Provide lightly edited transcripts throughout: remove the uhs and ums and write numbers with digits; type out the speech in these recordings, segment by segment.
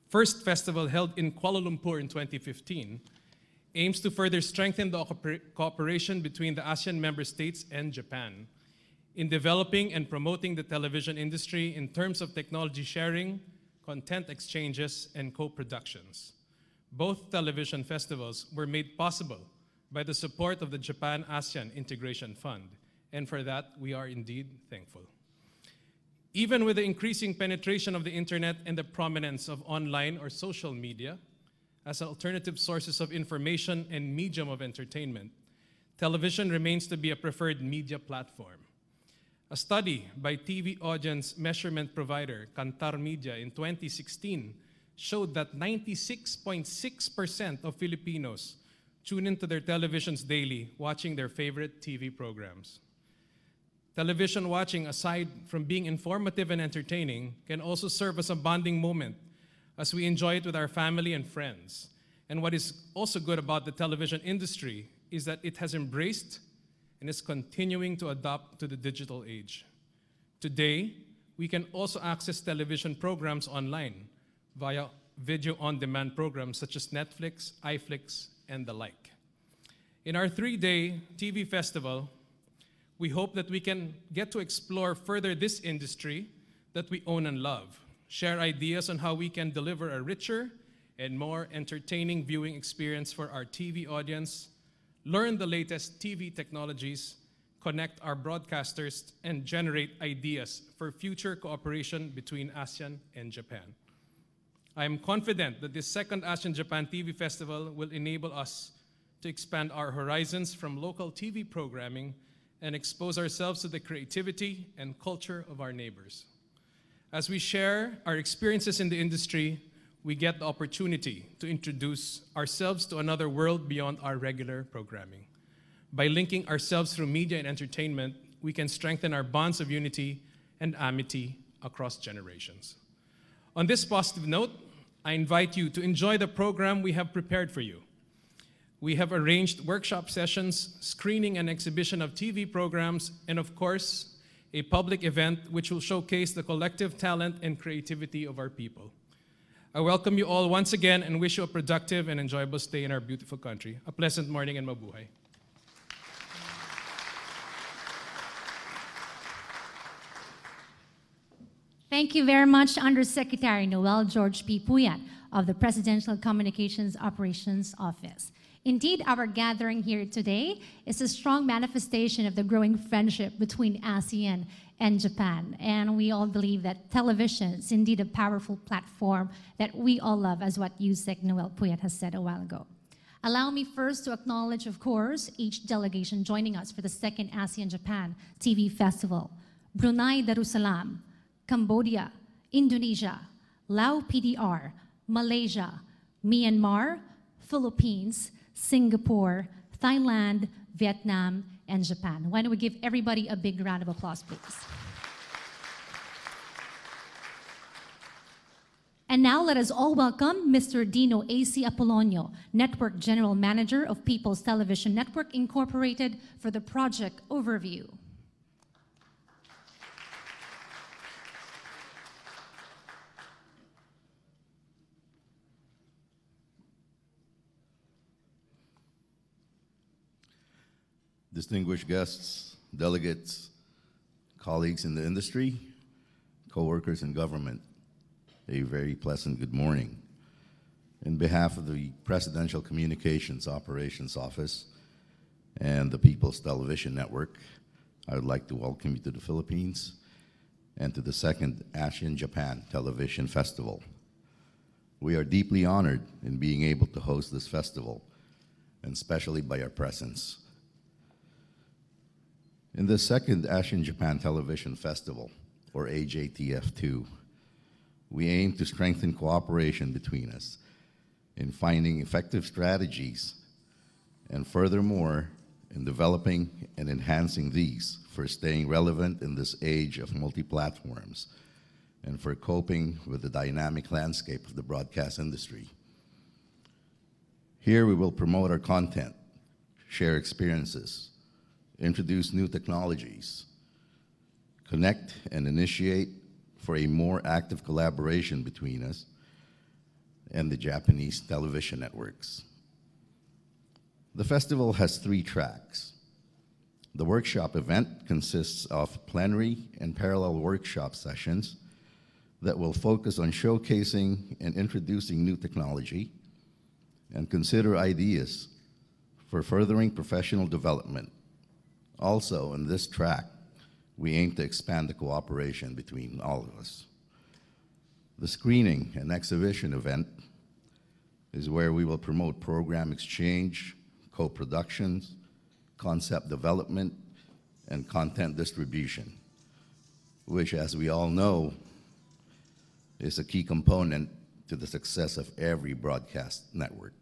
first festival held in Kuala Lumpur in 2015, aims to further strengthen the cooperation between the ASEAN member states and Japan in developing and promoting the television industry in terms of technology sharing, content exchanges, and co-productions. Both television festivals were made possible by the support of the Japan-ASEAN Integration Fund, and for that, we are indeed thankful. Even with the increasing penetration of the internet and the prominence of online or social media as alternative sources of information and medium of entertainment, television remains to be a preferred media platform. A study by TV audience measurement provider Kantar Media in 2016 showed that 96.6% of Filipinos tune into their televisions daily, watching their favorite TV programs. Television watching, aside from being informative and entertaining, can also serve as a bonding moment as we enjoy it with our family and friends. And what is also good about the television industry is that it has embraced and is continuing to adapt to the digital age. Today, we can also access television programs online via video-on-demand programs such as Netflix, iFlix, and the like. In our 3-day TV festival, we hope that we can get to explore further this industry that we own and love, share ideas on how we can deliver a richer and more entertaining viewing experience for our TV audience, learn the latest TV technologies, connect our broadcasters, and generate ideas for future cooperation between ASEAN and Japan. I am confident that this second ASEAN-Japan TV Festival will enable us to expand our horizons from local TV programming and expose ourselves to the creativity and culture of our neighbors. As we share our experiences in the industry, we get the opportunity to introduce ourselves to another world beyond our regular programming. By linking ourselves through media and entertainment, we can strengthen our bonds of unity and amity across generations. On this positive note, I invite you to enjoy the program we have prepared for you. We have arranged workshop sessions, screening and exhibition of TV programs, and of course, a public event which will showcase the collective talent and creativity of our people. I welcome you all once again and wish you a productive and enjoyable stay in our beautiful country. A pleasant morning and mabuhay. Thank you very much, Undersecretary Noel George P. Puyat of the Presidential Communications Operations Office. Indeed, our gathering here today is a strong manifestation of the growing friendship between ASEAN and Japan. And we all believe that television is indeed a powerful platform that we all love, as what Yusek Noel Puyat has said a while ago. Allow me first to acknowledge, of course, each delegation joining us for the second ASEAN-Japan TV Festival. Brunei Darussalam, Cambodia, Indonesia, Lao PDR, Malaysia, Myanmar, Philippines, Singapore, Thailand, Vietnam, and Japan. Why don't we give everybody a big round of applause, please? And now let us all welcome Mr. Dino A.C. Apolonio, Network General Manager of People's Television Network Incorporated, for the project overview. Distinguished guests, delegates, colleagues in the industry, co-workers in government, a very pleasant good morning. In behalf of the Presidential Communications Operations Office and the People's Television Network, I would like to welcome you to the Philippines and to the second ASEAN-Japan Television Festival. We are deeply honored in being able to host this festival, and especially by our presence. In the second ASEAN-Japan Television Festival, or AJTF2, we aim to strengthen cooperation between us in finding effective strategies, and furthermore, in developing and enhancing these for staying relevant in this age of multi-platforms and for coping with the dynamic landscape of the broadcast industry. Here we will promote our content, share experiences, introduce new technologies, connect and initiate for a more active collaboration between us and the Japanese television networks. The festival has 3 tracks. The workshop event consists of plenary and parallel workshop sessions that will focus on showcasing and introducing new technology and consider ideas for furthering professional development. Also, in this track, we aim to expand the cooperation between all of us. The screening and exhibition event is where we will promote program exchange, co-productions, concept development, and content distribution, which, as we all know, is a key component to the success of every broadcast network.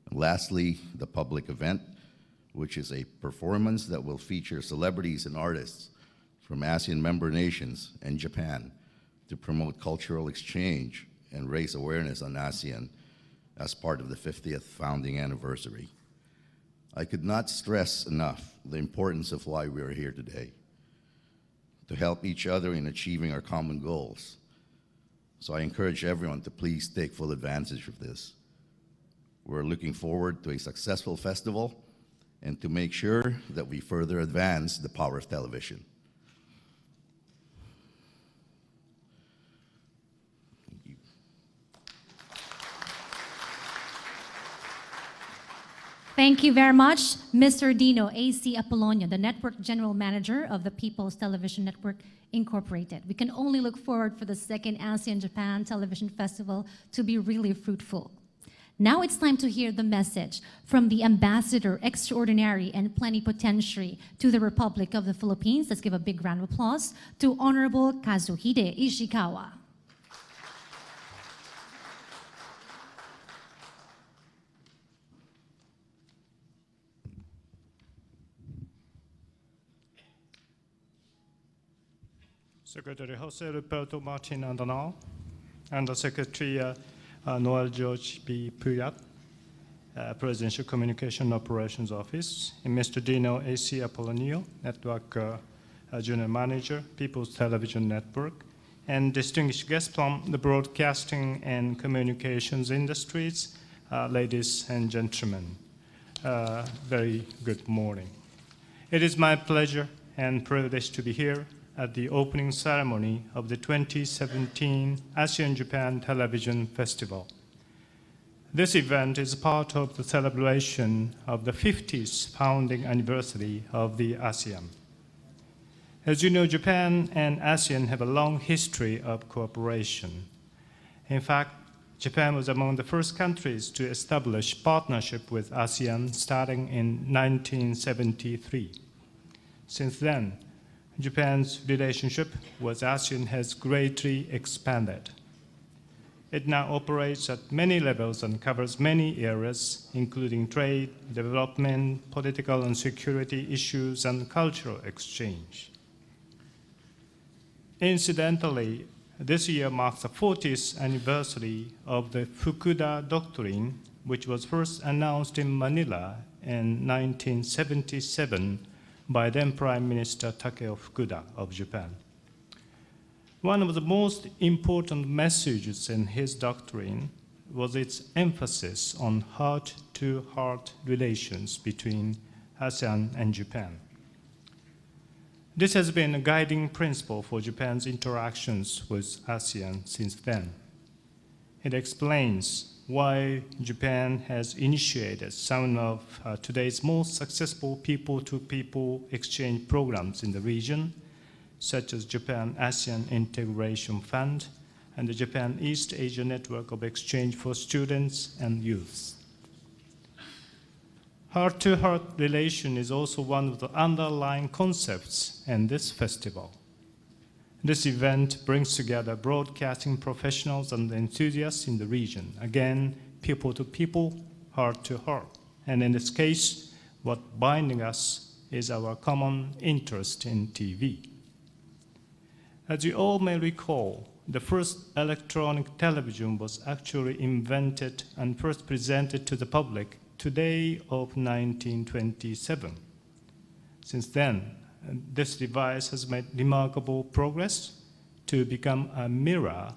And lastly, the public event, which is a performance that will feature celebrities and artists from ASEAN member nations and Japan to promote cultural exchange and raise awareness on ASEAN as part of the 50th founding anniversary. I could not stress enough the importance of why we are here today, to help each other in achieving our common goals. So I encourage everyone to please take full advantage of this. We're looking forward to a successful festival and to make sure that we further advance the power of television. Thank you. Thank you very much, Mr. Dino A.C. Apolonio, the Network General Manager of the People's Television Network Incorporated. We can only look forward for the second ASEAN-Japan Television Festival to be really fruitful. Now it's time to hear the message from the Ambassador Extraordinary and Plenipotentiary to the Republic of the Philippines. Let's give a big round of applause to Honorable Kazuhide Ishikawa. Secretary Jose Roberto Martin Andanal, and the Secretary Noel George P. Puyat, Presidential Communication Operations Office, and Mr. Dino A.C. Apolonio, Network General Manager, People's Television Network, and distinguished guests from the broadcasting and communications industries, ladies and gentlemen, very good morning. It is my pleasure and privilege to be here at the opening ceremony of the 2017 ASEAN-Japan Television Festival. This event is part of the celebration of the 50th founding anniversary of the ASEAN. As you know, Japan and ASEAN have a long history of cooperation. In fact, Japan was among the first countries to establish partnership with ASEAN starting in 1973. Since then, Japan's relationship with ASEAN has greatly expanded. It now operates at many levels and covers many areas, including trade, development, political and security issues, and cultural exchange. Incidentally, this year marks the 40th anniversary of the Fukuda Doctrine, which was first announced in Manila in 1977 by then Prime Minister Takeo Fukuda of Japan. One of the most important messages in his doctrine was its emphasis on heart-to-heart relations between ASEAN and Japan. This has been a guiding principle for Japan's interactions with ASEAN since then. It explains why Japan has initiated some of today's most successful people-to-people exchange programs in the region, such as Japan-ASEAN Integration Fund and the Japan-East Asia Network of Exchange for Students and Youth. Heart-to-heart relation is also one of the underlying concepts in this festival. This event brings together broadcasting professionals and enthusiasts in the region. Again, people to people, heart to heart. And in this case, what binding us is our common interest in TV. As you all may recall, the first electronic television was actually invented and first presented to the public today of 1927. Since then, this device has made remarkable progress, to become a mirror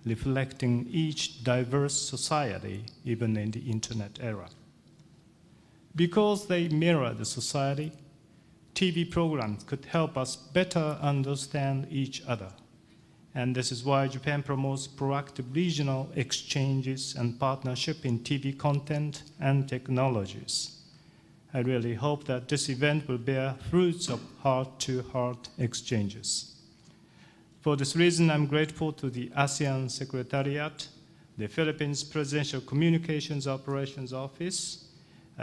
reflecting each diverse society, even in the internet era. Because they mirror the society, TV programs could help us better understand each other. And this is why Japan promotes proactive regional exchanges and partnership in TV content and technologies. I really hope that this event will bear fruits of heart-to-heart exchanges. For this reason, I'm grateful to the ASEAN Secretariat, the Philippines Presidential Communications Operations Office,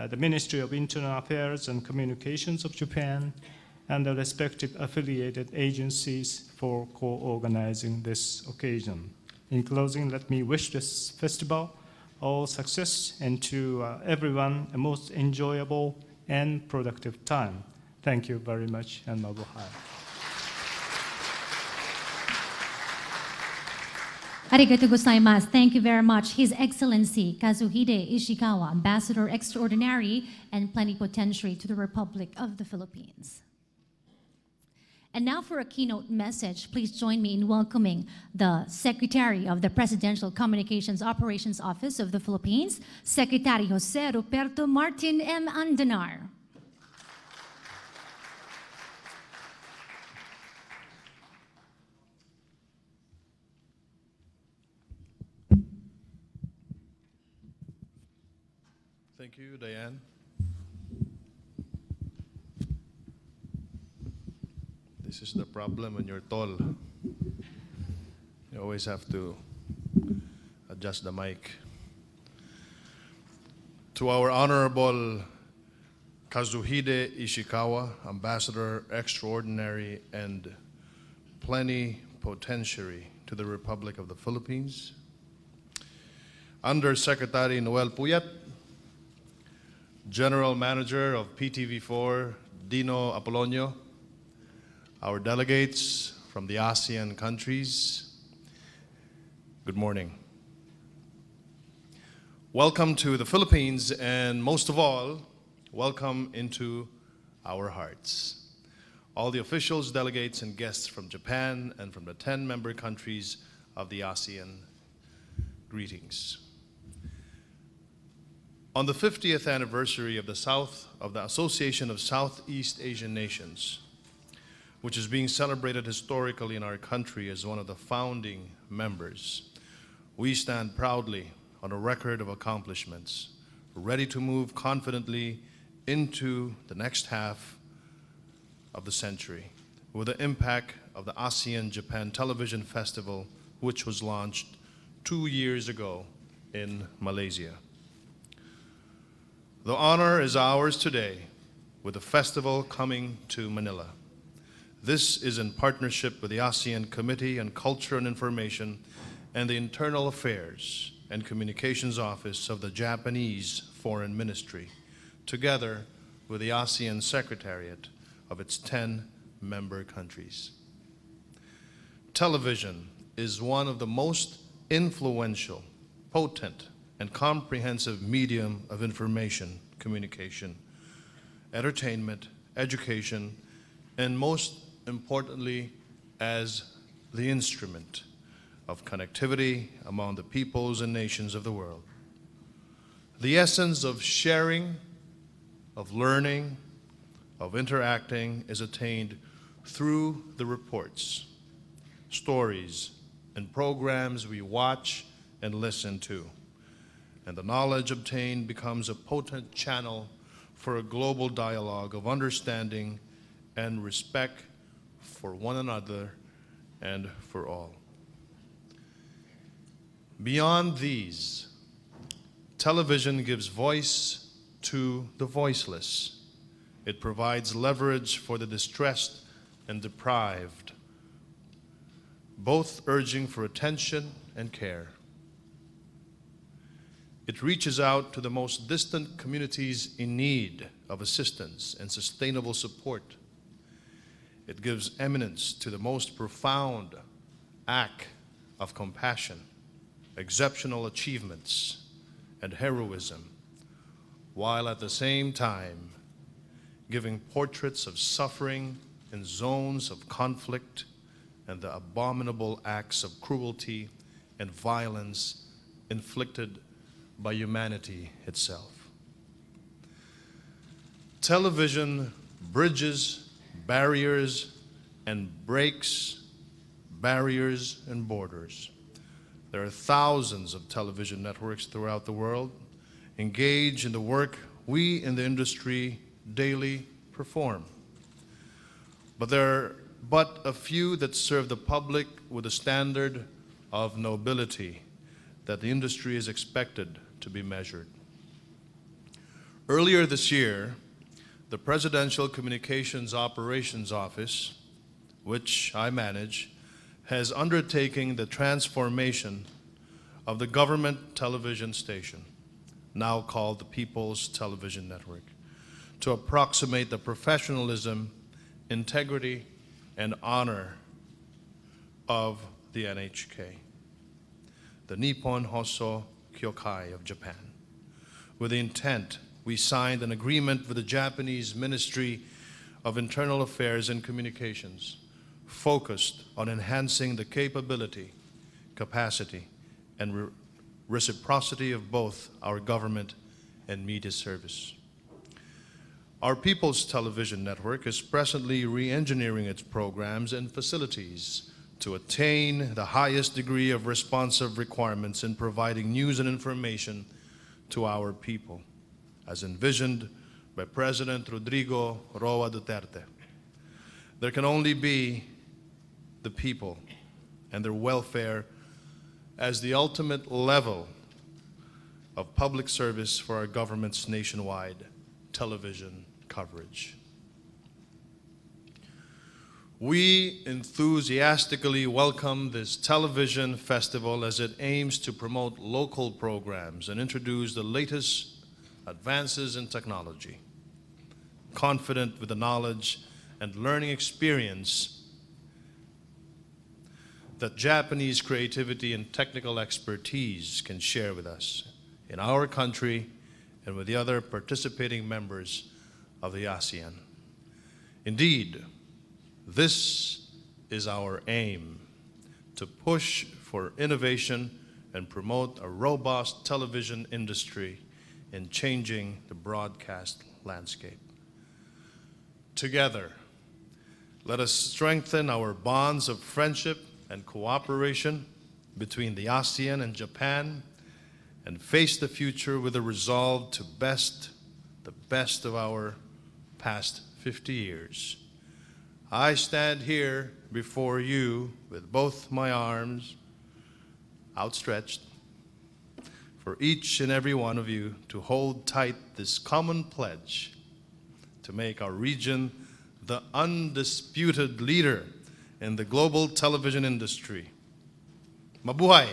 the Ministry of Internal Affairs and Communications of Japan, and the respective affiliated agencies for co-organizing this occasion. In closing, let me wish this festival all success and to everyone a most enjoyable and productive time. Thank you very much, and mabuhay. Arigato gozaimasu. Thank you very much. His Excellency Kazuhide Ishikawa, Ambassador Extraordinary and Plenipotentiary to the Republic of the Philippines. And now for a keynote message, please join me in welcoming the Secretary of the Presidential Communications Operations Office of the Philippines, Secretary Jose Ruperto Martin M. Andanar. Thank you, Diane. This is the problem when you're tall. You always have to adjust the mic. To our Honorable Kazuhide Ishikawa, Ambassador Extraordinary and Plenipotentiary to the Republic of the Philippines, Undersecretary Noel Puyat, General Manager of PTV4, Dino Apolonio, our delegates from the ASEAN countries, good morning. Welcome to the Philippines, and most of all, welcome into our hearts. All the officials, delegates, and guests from Japan and from the 10 member countries of the ASEAN, greetings. On the 50th anniversary of the Association of Southeast Asian Nations, which is being celebrated historically in our country as one of the founding members, we stand proudly on a record of accomplishments, ready to move confidently into the next half of the century with the impact of the ASEAN-Japan Television Festival, which was launched 2 years ago in Malaysia. The honor is ours today with the festival coming to Manila. This is in partnership with the ASEAN Committee on Culture and Information and the Internal Affairs and Communications Office of the Japanese Foreign Ministry, together with the ASEAN Secretariat of its 10 member countries. Television is one of the most influential, potent, and comprehensive medium of information, communication, entertainment, education, and most importantly, as the instrument of connectivity among the peoples and nations of the world. The essence of sharing, of learning, of interacting is attained through the reports, stories, and programs we watch and listen to. And the knowledge obtained becomes a potent channel for a global dialogue of understanding and respect for one another and for all. Beyond these, television gives voice to the voiceless. It provides leverage for the distressed and deprived, both urging for attention and care. It reaches out to the most distant communities in need of assistance and sustainable support. It gives eminence to the most profound act of compassion, exceptional achievements, and heroism, while at the same time giving portraits of suffering in zones of conflict and the abominable acts of cruelty and violence inflicted by humanity itself. Television bridges barriers and breaks barriers and borders. There are thousands of television networks throughout the world engaged in the work we in the industry daily perform. But there are but a few that serve the public with a standard of nobility that the industry is expected to be measured. Earlier this year, the Presidential Communications Operations Office, which I manage, has undertaken the transformation of the government television station, now called the People's Television Network, to approximate the professionalism, integrity, and honor of the NHK, the Nippon Hoso Kyokai of Japan. With the intent, we signed an agreement with the Japanese Ministry of Internal Affairs and Communications, focused on enhancing the capability, capacity, and reciprocity of both our government and media service. Our People's Television Network is presently re-engineering its programs and facilities to attain the highest degree of responsive requirements in providing news and information to our people, as envisioned by President Rodrigo Roa Duterte. There can only be the people and their welfare as the ultimate level of public service for our government's nationwide television coverage. We enthusiastically welcome this television festival as it aims to promote local programs and introduce the latest advances in technology. Confident with the knowledge and learning experience that Japanese creativity and technical expertise can share with us in our country and with the other participating members of the Asean. Indeed, this is our aim, to push for innovation and promote a robust television industry in changing the broadcast landscape. Together, let us strengthen our bonds of friendship and cooperation between the ASEAN and Japan and face the future with a resolve to the best of our past 50 years. I stand here before you with both my arms outstretched for each and every one of you to hold tight this common pledge to make our region the undisputed leader in the global television industry. Mabuhay!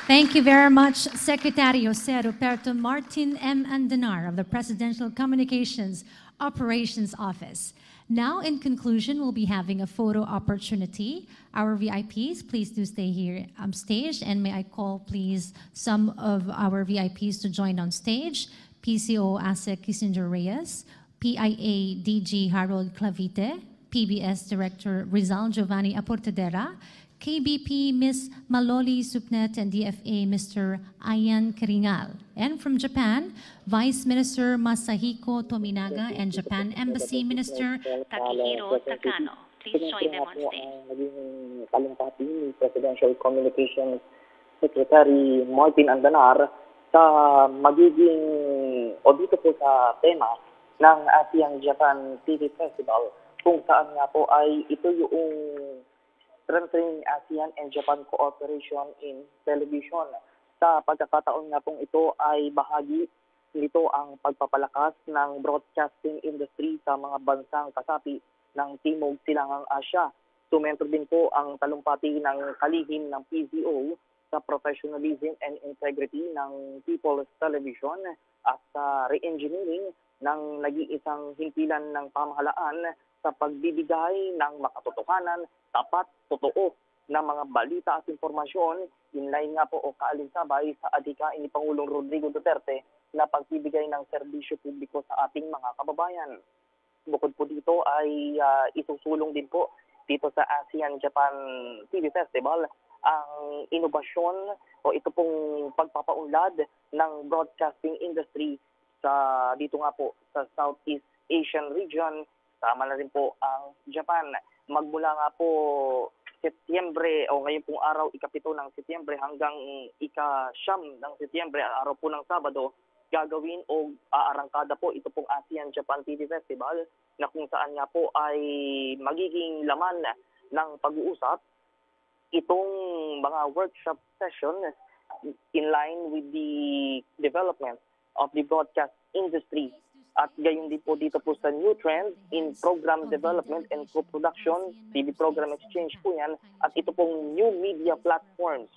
Thank you very much, Secretary Jose Ruperto Martin M. Andanar of the Presidential Communications Operations Office. Now, in conclusion, we'll be having a photo opportunity. Our VIPs, please do stay here on stage, and may I call, please, some of our VIPs to join on stage. PCO Asek Kissinger Reyes, PIA DG Harold Clavite, PBS Director Rizal Giovanni Aportadera, KBP Ms. Maloli Supnet, and DFA Mr. Ayan Keringal. And from Japan, Vice Minister Masahiko Tominaga and Japan Embassy Minister Takehiro Takano. Please join them on stage. Naging talumpati ni Presidential Communications Secretary Martin Andanar sa magiging o dito po sa tema ng ASEAN-Japan TV Festival, kung saan nga po ay ito yung strengthening ASEAN and Japan cooperation in television. Sa pagkakataon nga pong ito ay bahagi nito ang pagpapalakas ng broadcasting industry sa mga bansang kasapi ng Timog Silangang Asya. Sumento din po ang talumpati ng kalihim ng PZO sa professionalism and integrity ng People's Television at sa re-engineering ng nag-iisang himpilan ng pamahalaan sa pagbibigay ng makatotohanan, tapat, totoo na mga balita at impormasyon, inline nga po o kaalinsabay sa adhikain ni Pangulong Rodrigo Duterte na pagbibigay ng serbisyo publiko sa ating mga kababayan. Bukod po dito ay isusulong din po dito sa Asean Japan TV Festival ang inobasyon o ito pong pagpapaunlad ng broadcasting industry sa dito nga po sa Southeast Asian region, tama na rin po ang Japan. Magmula nga po Setyembre o ngayon pong araw, ika-7 ng Setyembre hanggang ika-9 ng Setyembre, araw po ng Sabado, gagawin o aarangkada po ito pong Asean Japan TV Festival na kung saan nga po ay magiging laman ng pag-uusap itong mga workshop sessions in line with the development of the broadcast industry. At gayon din po dito po sa new trend in program development and co-production, TV program exchange po yan, at ito pong new media platforms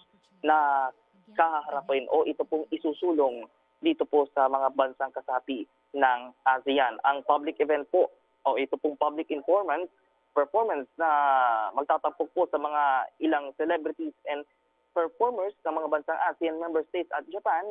na kaharapin o ito pong isusulong dito po sa mga bansang kasapi ng ASEAN. Ang public event po o ito pong public performance na magtatampok po sa mga ilang celebrities and performers ng mga bansang ASEAN member states at Japan